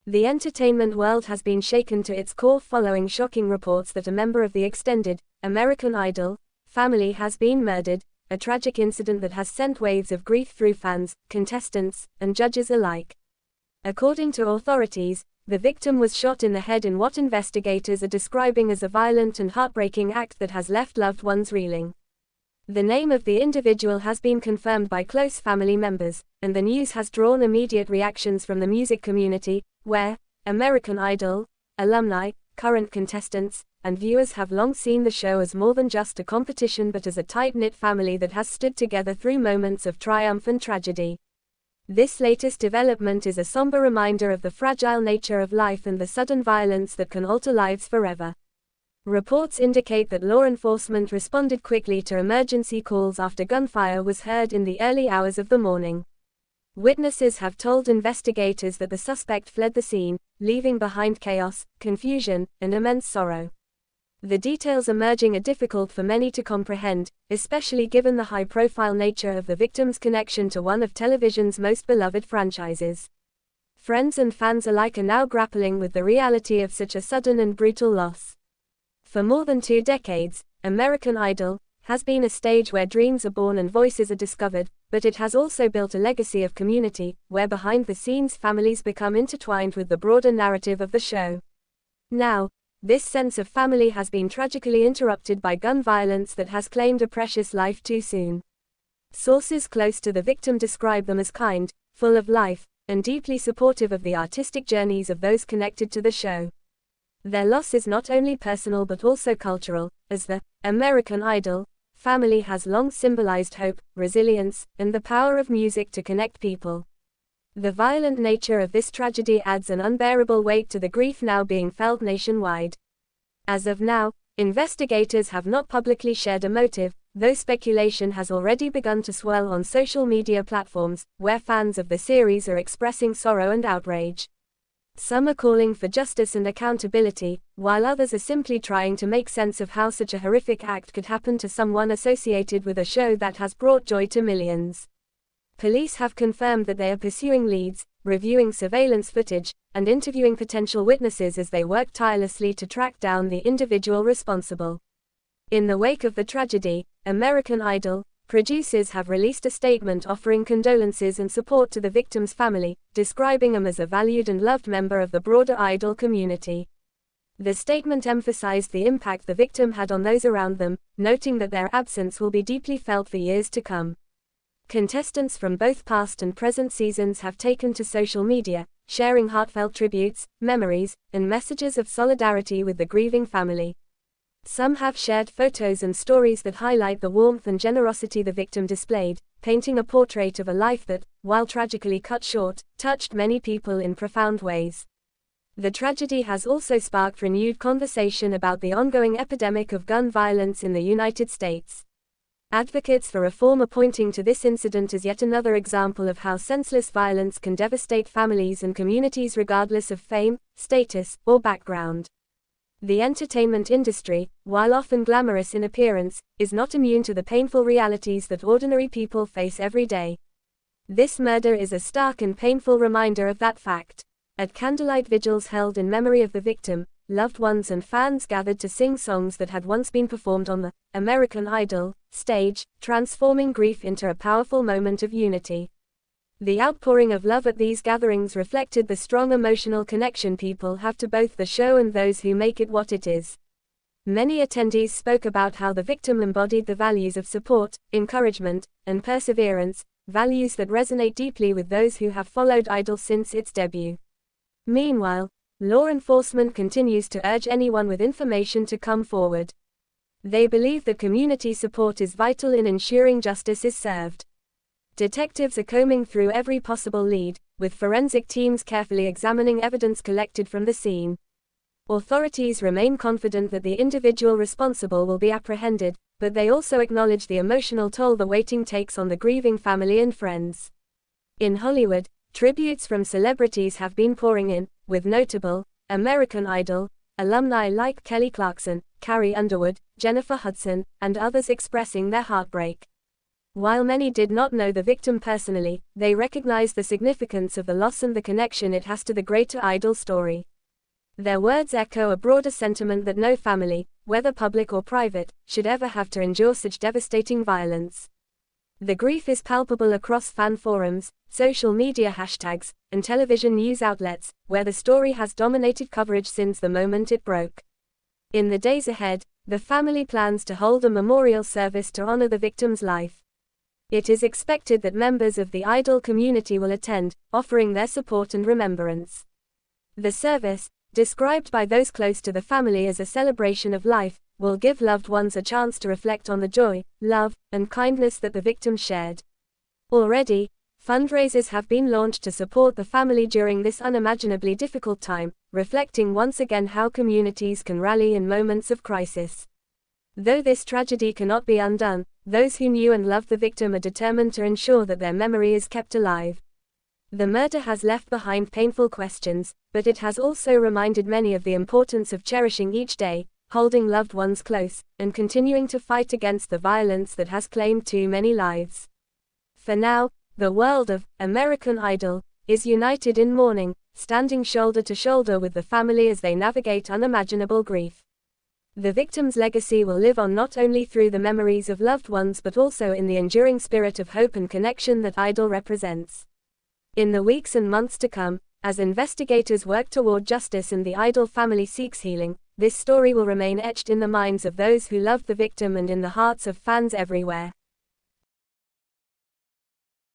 The entertainment world has been shaken to its core following shocking reports that a member of the extended American Idol family has been murdered, a tragic incident that has sent waves of grief through fans, contestants, and judges alike. According to authorities, the victim was shot in the head in what investigators are describing as a violent and heartbreaking act that has left loved ones reeling. The name of the individual has been confirmed by close family members, and the news has drawn immediate reactions from the music community, where American Idol alumni, current contestants, and viewers have long seen the show as more than just a competition but as a tight-knit family that has stood together through moments of triumph and tragedy. This latest development is a somber reminder of the fragile nature of life and the sudden violence that can alter lives forever. Reports indicate that law enforcement responded quickly to emergency calls after gunfire was heard in the early hours of the morning. Witnesses have told investigators that the suspect fled the scene, leaving behind chaos, confusion, and immense sorrow. The details emerging are difficult for many to comprehend, especially given the high-profile nature of the victim's connection to one of television's most beloved franchises. Friends and fans alike are now grappling with the reality of such a sudden and brutal loss. For more than 2 decades, American Idol has been a stage where dreams are born and voices are discovered, but it has also built a legacy of community, where behind the scenes families become intertwined with the broader narrative of the show. Now, this sense of family has been tragically interrupted by gun violence that has claimed a precious life too soon. Sources close to the victim describe them as kind, full of life, and deeply supportive of the artistic journeys of those connected to the show. Their loss is not only personal but also cultural, as the American Idol family has long symbolized hope, resilience, and the power of music to connect people. The violent nature of this tragedy adds an unbearable weight to the grief now being felt nationwide. As of now, investigators have not publicly shared a motive, though speculation has already begun to swell on social media platforms, where fans of the series are expressing sorrow and outrage. Some are calling for justice and accountability, while others are simply trying to make sense of how such a horrific act could happen to someone associated with a show that has brought joy to millions. Police have confirmed that they are pursuing leads, reviewing surveillance footage, and interviewing potential witnesses as they work tirelessly to track down the individual responsible. In the wake of the tragedy, American Idol producers have released a statement offering condolences and support to the victim's family, describing them as a valued and loved member of the broader Idol community. The statement emphasized the impact the victim had on those around them, noting that their absence will be deeply felt for years to come. Contestants from both past and present seasons have taken to social media, sharing heartfelt tributes, memories, and messages of solidarity with the grieving family. Some have shared photos and stories that highlight the warmth and generosity the victim displayed, painting a portrait of a life that, while tragically cut short, touched many people in profound ways. The tragedy has also sparked renewed conversation about the ongoing epidemic of gun violence in the United States. Advocates for reform are pointing to this incident as yet another example of how senseless violence can devastate families and communities regardless of fame, status, or background. The entertainment industry, while often glamorous in appearance, is not immune to the painful realities that ordinary people face every day. This murder is a stark and painful reminder of that fact. At candlelight vigils held in memory of the victim, loved ones and fans gathered to sing songs that had once been performed on the American Idol stage, transforming grief into a powerful moment of unity. The outpouring of love at these gatherings reflected the strong emotional connection people have to both the show and those who make it what it is. Many attendees spoke about how the victim embodied the values of support, encouragement, and perseverance, values that resonate deeply with those who have followed Idol since its debut. Meanwhile, law enforcement continues to urge anyone with information to come forward. They believe that community support is vital in ensuring justice is served. Detectives are combing through every possible lead, with forensic teams carefully examining evidence collected from the scene. Authorities remain confident that the individual responsible will be apprehended, but they also acknowledge the emotional toll the waiting takes on the grieving family and friends. In Hollywood, tributes from celebrities have been pouring in, with notable American Idol alumni like Kelly Clarkson, Carrie Underwood, Jennifer Hudson, and others expressing their heartbreak. While many did not know the victim personally, they recognized the significance of the loss and the connection it has to the greater Idol story. Their words echo a broader sentiment that no family, whether public or private, should ever have to endure such devastating violence. The grief is palpable across fan forums, social media hashtags, and television news outlets, where the story has dominated coverage since the moment it broke. In the days ahead, the family plans to hold a memorial service to honor the victim's life. It is expected that members of the Idol community will attend, offering their support and remembrance. The service, described by those close to the family as a celebration of life, will give loved ones a chance to reflect on the joy, love, and kindness that the victims shared. Already, fundraisers have been launched to support the family during this unimaginably difficult time, reflecting once again how communities can rally in moments of crisis. Though this tragedy cannot be undone, those who knew and loved the victim are determined to ensure that their memory is kept alive. The murder has left behind painful questions, but it has also reminded many of the importance of cherishing each day, holding loved ones close, and continuing to fight against the violence that has claimed too many lives. For now, the world of American Idol is united in mourning, standing shoulder to shoulder with the family as they navigate unimaginable grief. The victim's legacy will live on not only through the memories of loved ones but also in the enduring spirit of hope and connection that Idol represents. In the weeks and months to come, as investigators work toward justice and the Idol family seeks healing, this story will remain etched in the minds of those who loved the victim and in the hearts of fans everywhere.